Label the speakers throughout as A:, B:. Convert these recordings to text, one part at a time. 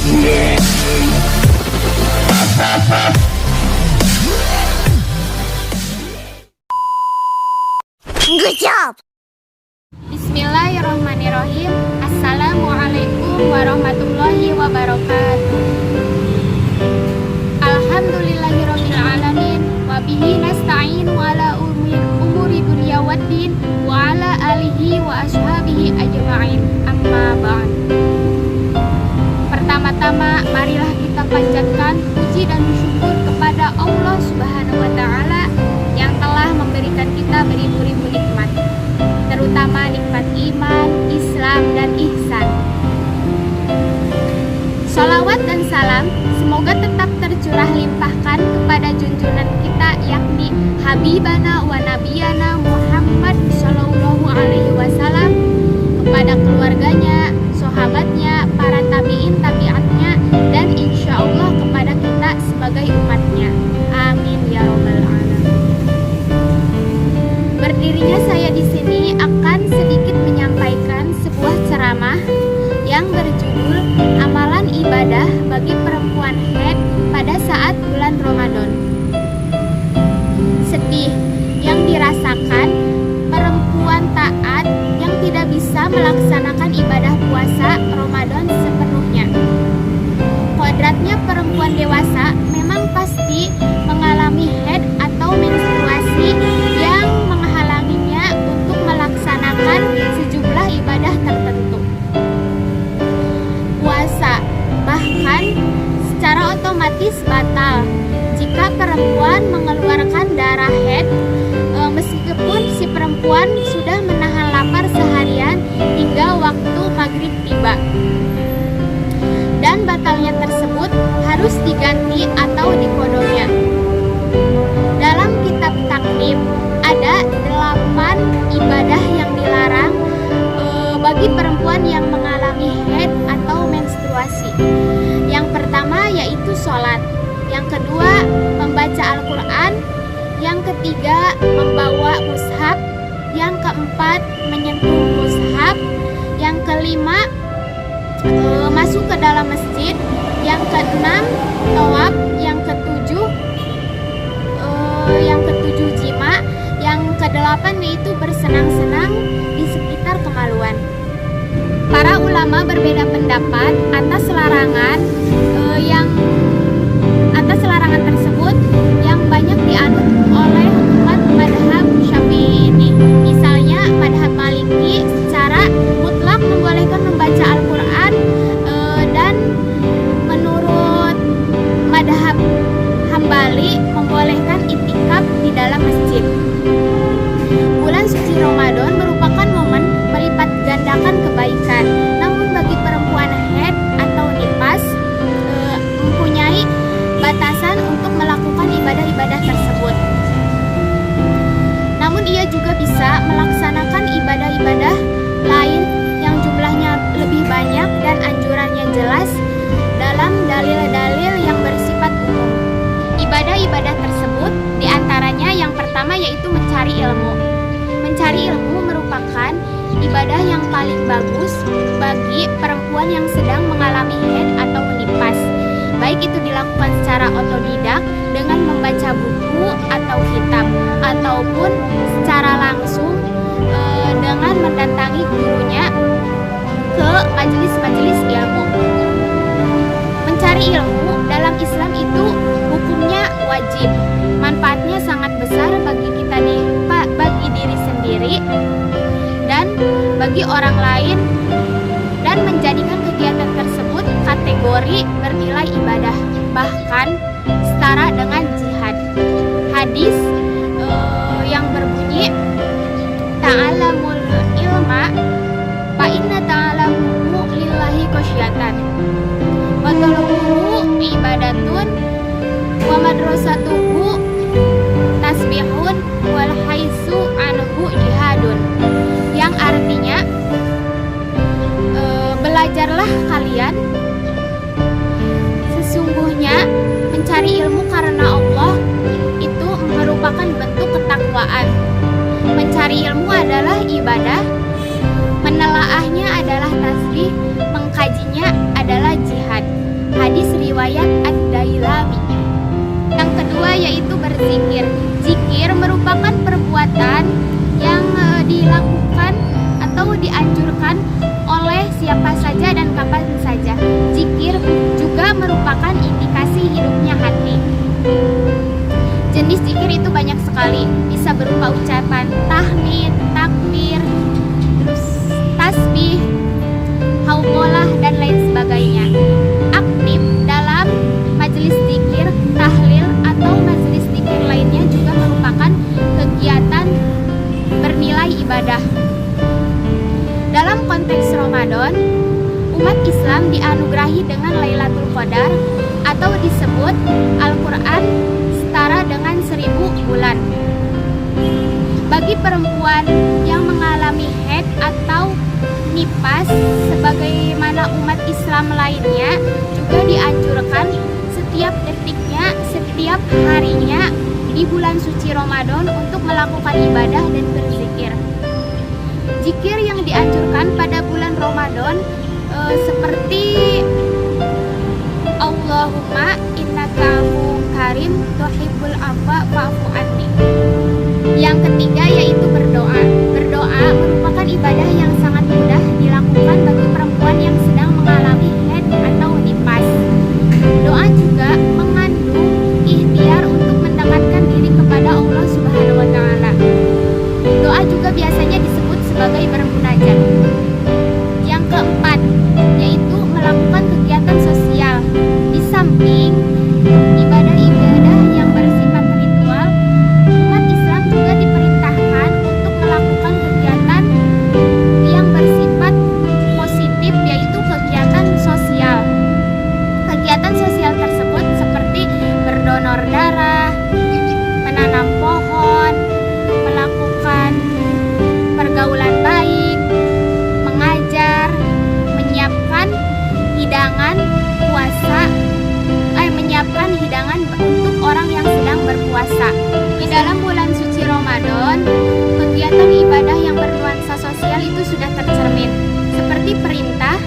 A: Good job.
B: Bismillahirrahmanirrahim. Assalamualaikum warahmatullahi wabarakatuh. Alhamdulillahirabbil alamin wa bihi nasta'in wa ala umuri dunya waddin wa ala alihi wa ashabihi ajma'in. Amma ba'd. Pertama-tama marilah kita panjatkan puji dan syukur kepada Allah Subhanahu wa taala yang telah memberikan kita beribu-ribu nikmat, terutama nikmat iman, Islam, dan ihsan. Shalawat dan salam semoga tetap tercurah limpahkan kepada junjungan kita, yakni Habibana wa Nabiyana Muhammad Sallallahu Alaihi Wasallam, kepada keluarganya, sahabatnya, para tabiin tabiatnya, dan insya Allah kepada kita sebagai umatnya. Amin ya robbal alamin. Berdirinya saya di sini akan sedikit menyampaikan sebuah ceramah yang berjudul Amalan Ibadah bagi Perempuan Haid pada saat bulan Ramadan. Sedih yang dirasakan perempuan taat yang tidak bisa melaksanakan ibadah puasa Ramadan sepenuhnya. Kodratnya perempuan dewasa memang pasti mengalami haid atau menstruasi yang menghalanginya untuk melaksanakan sejumlah ibadah tertentu. Puasa bahkan secara otomatis batal jika perempuan mengeluarkan darah haid, meskipun si perempuan sudah menahan lapar seharian hingga waktu maghrib tiba. Dan batalnya tersebut harus diganti atau dikodoknya. Dalam kitab takrib ada 8 ibadah yang dilarang bagi perempuan yang mengalami haid atau menstruasi. Yang pertama yaitu sholat, yang kedua membaca Al-Quran, yang ketiga membawa mushaf, yang keempat menyentuh mushaf, yang kelima masuk ke dalam masjid, yang keenam tawaf, yang ketujuh jima, yang kedelapan yaitu bersenang-senang di sekitar kemaluan. Para ulama berbeda pendapat atas larangan tersebut yang banyak dianut oleh umat madhab Syafi'i ini. Misalnya madhab Maliki secara mutlak membolehkan membaca Al-Quran, dan menurut madhab Hambali membolehkan itikaf di dalam masjid. Bulan suci Ramadan merupakan momen melipat gandakan kebaikan. Namun bagi perempuan haid atau nifas mempunyai batasan untuk melakukan ibadah-ibadah tersebut. Namun ia juga bisa melaksanakan ibadah-ibadah lain yang jumlahnya lebih banyak dan anjurannya jelas dalam dalil-dalil yang bersifat umum. Ibadah-ibadah tersebut diantaranya yang pertama yaitu mencari ilmu. Mencari ilmu merupakan ibadah yang paling bagus bagi perempuan yang sedang mengalami haid atau nifas. Baik itu dilakukan secara otodidak dengan membaca buku atau kitab, ataupun secara langsung dengan mendatangi gurunya ke majelis-majelis ilmu. Mencari ilmu dalam Islam itu hukumnya wajib. Manfaatnya sangat besar bagi kita bagi diri sendiri dan bagi orang lain, dan menjadikan kegiatan tersebut kategori bernilai ibadah, bahkan setara dengan jihad. Hadis yang berbunyi ta'alamul ilma fa inna ta'alamuhu lillahi qasyatan wa talabuhu ibadatun wa madrasatuhu tasbihun wal haisu anhu jihadun, yang artinya belajarlah kalian, sesungguhnya mencari ilmu karena Allah itu merupakan bentuk ketakwaan. Mencari ilmu adalah ibadah, menelaahnya adalah tasbih, mengkajinya adalah jihad. Lailatul Qadar, atau disebut Al-Quran setara dengan 1000 bulan. Bagi perempuan yang mengalami haid atau nifas, sebagaimana umat Islam lainnya, juga dianjurkan setiap detiknya, setiap harinya di bulan suci Ramadan untuk melakukan ibadah dan berzikir. Zikir yang dianjurkan pada bulan Ramadan seperti Allahumma innaka afuwwun karim tuhibbul afwa fa'fu anni. Yang ketiga yaitu berdoa. Berdoa merupakan ibadah yang sangat mudah dilakukan bagi perempuan yang sedang mengalami haid atau nifas. Doa juga mengandung ikhtiar untuk mendekatkan diri kepada Allah Subhanahu wa taala. Doa juga biasanya disebut sebagai bermunajat. Yang keempat yaitu melakukan kegiatan sosial. Di samping ibadah-ibadah yang bersifat ritual, umat Islam juga diperintahkan untuk melakukan kegiatan yang bersifat positif, yaitu kegiatan sosial. Kegiatan sosial tersebut seperti berdonor darah, menanam pohon, melakukan pergaulan baik, mengajar, menyiapkan hidangan untuk orang yang sedang berpuasa. Di dalam bulan suci Ramadan, kegiatan ibadah yang bernuansa sosial itu sudah tercermin, seperti perintah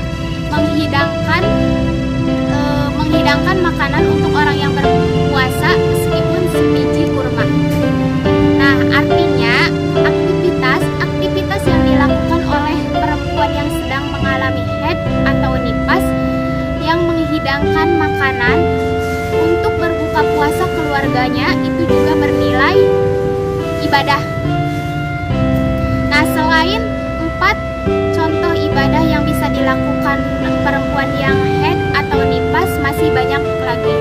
B: menghidangkan makanan untuk orang yang berpuasa meskipun sebiji kurma. Nah, artinya aktivitas yang dilakukan oleh perempuan yang sedang mengalami haid atau nifas yang menghidangkan makanan untuk berbuka puasa keluarganya itu juga bernilai ibadah. Nah, selain 4 contoh ibadah yang bisa dilakukan perempuan yang haid atau nifas, masih banyak lagi.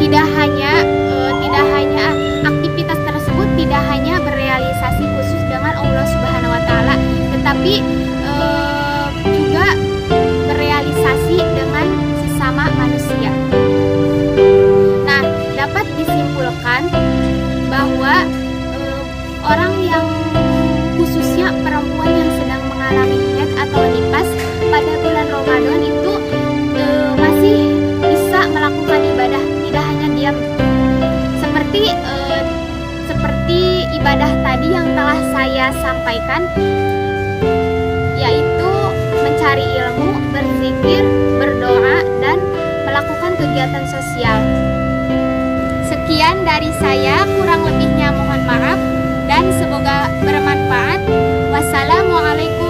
B: Tidak hanya aktivitas tersebut tidak hanya berealisasi khusus dengan Allah Subhanahu wa taala, tetapi juga berealisasi dengan sesama manusia. Nah, dapat disimpulkan bahwa orang yang khususnya perempuan yang sedang mengalami haid atau nifas pada bulan Ramadan itu masih bisa melakukan ibadah, tidak hanya diam. Seperti ibadah tadi yang telah saya sampaikan, yaitu mencari ilmu, berzikir, berdoa, dan melakukan kegiatan sosial. Sekian dari saya, kurang lebihnya mohon maaf dan semoga bermanfaat. Wassalamualaikum